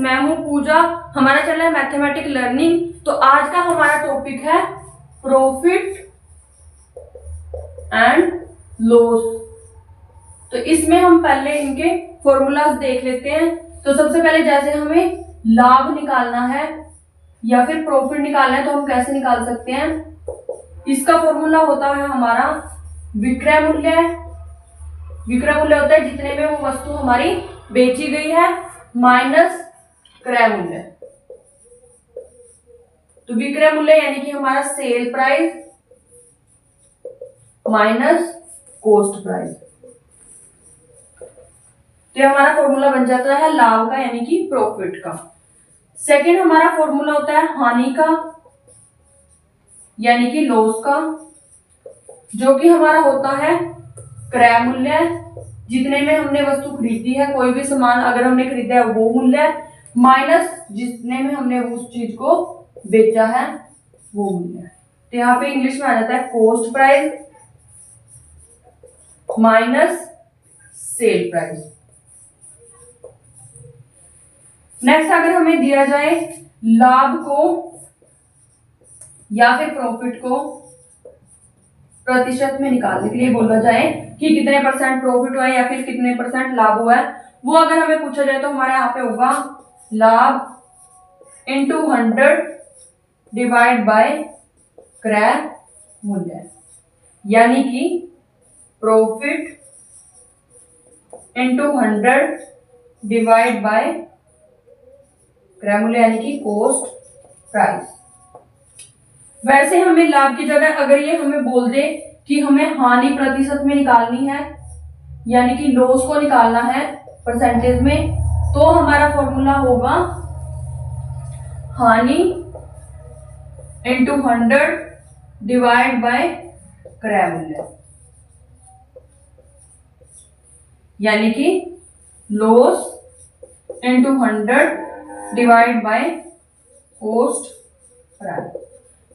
मैं हूं पूजा, हमारा चल रहा है मैथमेटिक लर्निंग। तो आज का हमारा टॉपिक है प्रॉफिट एंड लॉस। तो इसमें हम पहले इनके फॉर्मूलाज देख लेते हैं। तो सबसे पहले जैसे हमें लाभ निकालना है या फिर प्रॉफिट निकालना है तो हम कैसे निकाल सकते हैं। इसका फॉर्मूला होता है हमारा विक्रय मूल्य। विक्रय मूल्य होता है जितने में वो वस्तु हमारी बेची गई है माइनस क्रय मूल्य। तो विक्रय मूल्य यानी कि हमारा sale price minus cost price. तो हमारा फॉर्मूला बन जाता है लाभ का यानी कि प्रॉफिट का। सेकंड हमारा फॉर्मूला होता है हानि का यानी कि लॉस का, जो कि हमारा होता है क्रय मूल्य। जितने में हमने वस्तु खरीदी है, कोई भी सामान अगर हमने खरीदा है वो मूल्य माइनस जितने में हमने उस चीज को बेचा है वो मूल्य। तो यहाँ पे इंग्लिश में आ जाता है cost price minus sale price. Next अगर हमें दिया जाए लाभ को या फिर प्रॉफिट को प्रतिशत में निकालने के लिए बोला जाए कि कितने परसेंट प्रॉफिट हुआ है या फिर कितने परसेंट लाभ हुआ है, वो अगर हमें पूछा जाए तो हमारे यहाँ पे होगा लाभ इंटू 100 डिवाइड बाय क्रय मूल्य, यानी कि प्रॉफिट इंटू 100 डिवाइड बाय क्रय मूल्य यानी कि कॉस्ट प्राइस। वैसे हमें लाभ की जगह अगर ये हमें बोल दे कि हमें हानि प्रतिशत में निकालनी है यानी कि लॉस को निकालना है परसेंटेज में, तो हमारा फॉर्मूला होगा हानि इंटू 100 डिवाइड बाय क्रय मूल्य, यानी कि loss into 100 divide by cost price.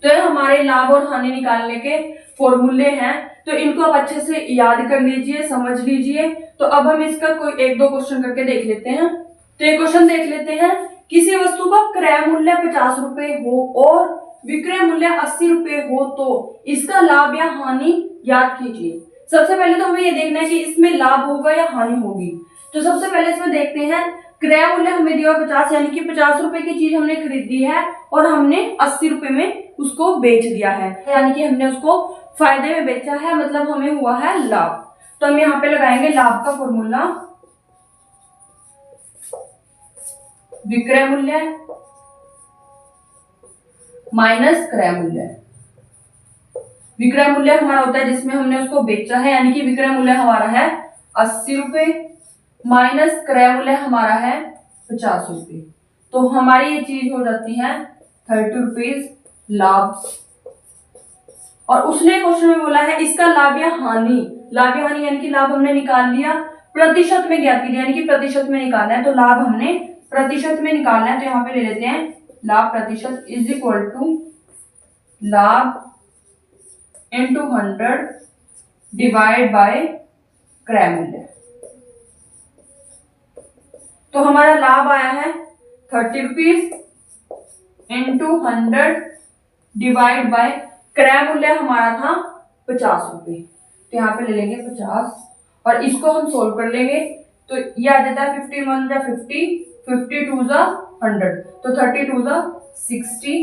तो ये हमारे लाभ और हानि निकालने के फॉर्मूले हैं। तो इनको आप अच्छे से याद कर लीजिए, समझ लीजिए। तो अब हम इसका कोई एक दो क्वेश्चन करके देख लेते हैं। तो एक क्वेश्चन देख लेते हैं। किसी वस्तु का क्रय मूल्य 50 रुपए हो और विक्रय मूल्य 80 रुपए हो तो इसका लाभ या हानि याद कीजिए। सबसे पहले तो हमें ये देखना है कि इसमें लाभ होगा या हानि होगी। तो सबसे पहले इसमें देखते हैं क्रय मूल्य हमें दिया 50, यानी कि 50 रुपए की चीज हमने खरीदी है और हमने 80 रुपए में उसको बेच दिया है, यानी कि हमने उसको फायदे में बेचा है, मतलब हमें हुआ है लाभ। तो हम यहाँ पे लगाएंगे लाभ का फॉर्मूला विक्रय मूल्य माइनस क्रय मूल्य। विक्रय मूल्य हमारा होता है जिसमें हमने उसको बेचा है, यानी कि विक्रय मूल्य हमारा है 80 रुपए माइनस क्रय मूल्य हमारा है 50 रुपए। तो हमारी ये चीज हो जाती है 30 रुपीज लाभ। और उसने क्वेश्चन में बोला है इसका लाभ या हानि। लाभ या हानि यानी कि लाभ हमने निकाल लिया, प्रतिशत में ज्ञात कीजिए, यानी कि प्रतिशत में निकालना है। तो लाभ हमने प्रतिशत में निकालना है। तो यहाँ पे ले लेते हैं लाभ प्रतिशत इज इक्वल टू लाभ इंटू 100 डिवाइड बाय क्रय मूल्य। तो हमारा लाभ आया है 30 रुपीज इंटू 100 डिवाइड बाय क्रय मूल्य हमारा था 50 रुपए। तो यहाँ पे ले लेंगे 50 और इसको हम सोल्व कर लेंगे। तो ये आ जाता है 51 जा 50, 52 जा 100, तो 32 जा 60।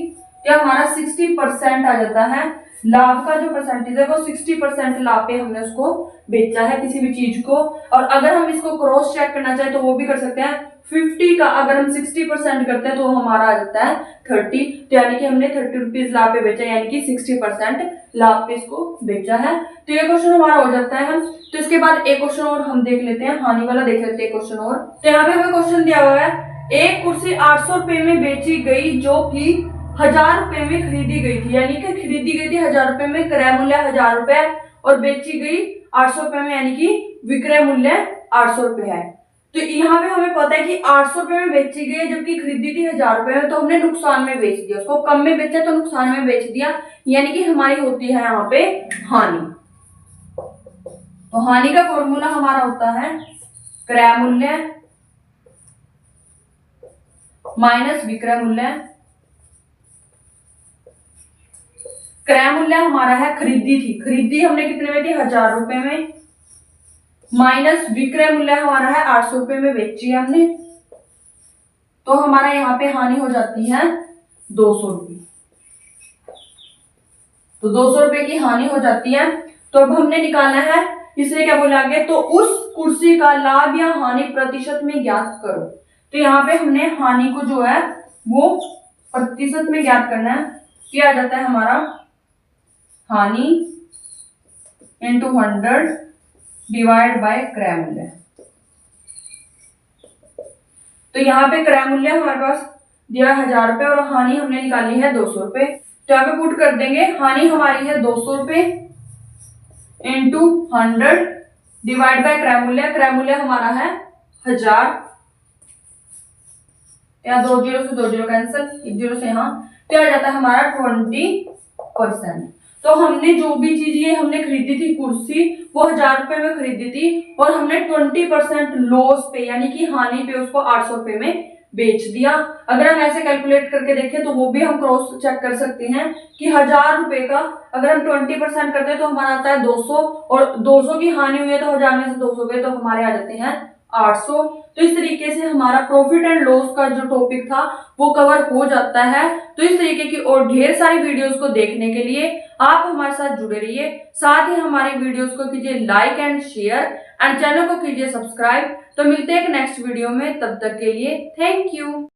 तो हमारा 60% आ जाता है। लाभ का जो परसेंटेज है वो 60% लाभ पे हमने उसको बेचा है किसी भी चीज को। और अगर हम इसको क्रॉस चेक करना चाहे तो वो भी कर सकते हैं। 50 का अगर हम 60% करते हैं तो हमारा आ जाता है 30। तो यानी कि हमने 30 रुपीज लाभ पे बेचा, यानी कि 60% लाभ पे इसको बेचा है। तो ये क्वेश्चन हमारा हो जाता है। हम तो इसके बाद एक क्वेश्चन और हम देख लेते हैं, हानि वाला देख लेते हैं क्वेश्चन और। तो यहाँ पे हमें क्वेश्चन दिया हुआ है एक कुर्सी 800 रुपए में बेची गई जो कि 1000 रुपए में खरीदी गई थी, यानी कि खरीदी गई थी 1000 रुपए में, क्रय मूल्य 1000 रुपए और बेची गई 800 रुपए में, यानी कि विक्रय मूल्य 800 रुपए है। तो यहाँ पे हमें पता है कि 800 रुपए में बेची गई जबकि खरीदी थी 1000 रुपए में, तो हमने नुकसान में बेच दिया, उसको कम में बेचा तो नुकसान में बेच दिया, यानी कि हमारी होती है यहाँ पे हानि। तो हानि का फॉर्मूला हमारा होता है क्रय मूल्य माइनस विक्रय मूल्य। क्रय मूल्य हमारा है खरीदी थी, खरीदी हमने कितने में थी 1000 रुपए में, माइनस विक्रय मूल्य हमारा है 800 रुपए में बेची हमने, तो हमारा यहाँ पे हानि हो जाती है 200 रुपये। तो 200 रुपए की हानि हो जाती है। तो अब हमने निकालना है, इसलिए क्या बोला आगे, तो उस कुर्सी का लाभ या हानि प्रतिशत में ज्ञात करो। तो यहाँ पे हमने हानि को जो है वो प्रतिशत में ज्ञात करना है। क्या आ जाता है हमारा, हानि इंटू 100 डिवाइड बाय क्रय मूल्य। तो यहाँ पे क्रय मूल्य हमारे पास दिया 1000 रुपए और हानि हमने निकाली है 200 रुपए। तो यहाँ पे पुट कर देंगे, हानि हमारी है 200 रुपए इंटू 100 डिवाइड बाय क्रय मूल्य। क्रय मूल्य हमारा है 1000, यहाँ 2 जीरो से 2 जीरो कैंसिल, 1 जीरो से यहाँ, तो आ जाता है हमारा 20%। तो हमने जो भी चीज ये हमने खरीदी थी कुर्सी, वो 1000 रुपए में खरीदी थी और हमने 20% लॉस पे यानी कि हानि पे उसको 800 रुपए में बेच दिया। अगर हम ऐसे कैलकुलेट करके देखें तो वो भी हम क्रॉस चेक कर सकते हैं कि 1000 रुपए का अगर हम 20% करते हैं तो हमारा आता है 200, और 200 की हानि हुई है तो 1000 में से 200 गए तो हमारे आ जाते हैं 800। तो इस तरीके से हमारा प्रॉफिट एंड लॉस का जो टॉपिक था वो कवर हो जाता है। तो इस तरीके की और ढेर सारी वीडियोस को देखने के लिए आप हमारे साथ जुड़े रहिए, साथ ही हमारी वीडियोस को कीजिए like and share and channel को कीजिए सब्सक्राइब। तो मिलते हैं एक नेक्स्ट वीडियो में, तब तक के लिए थैंक यू।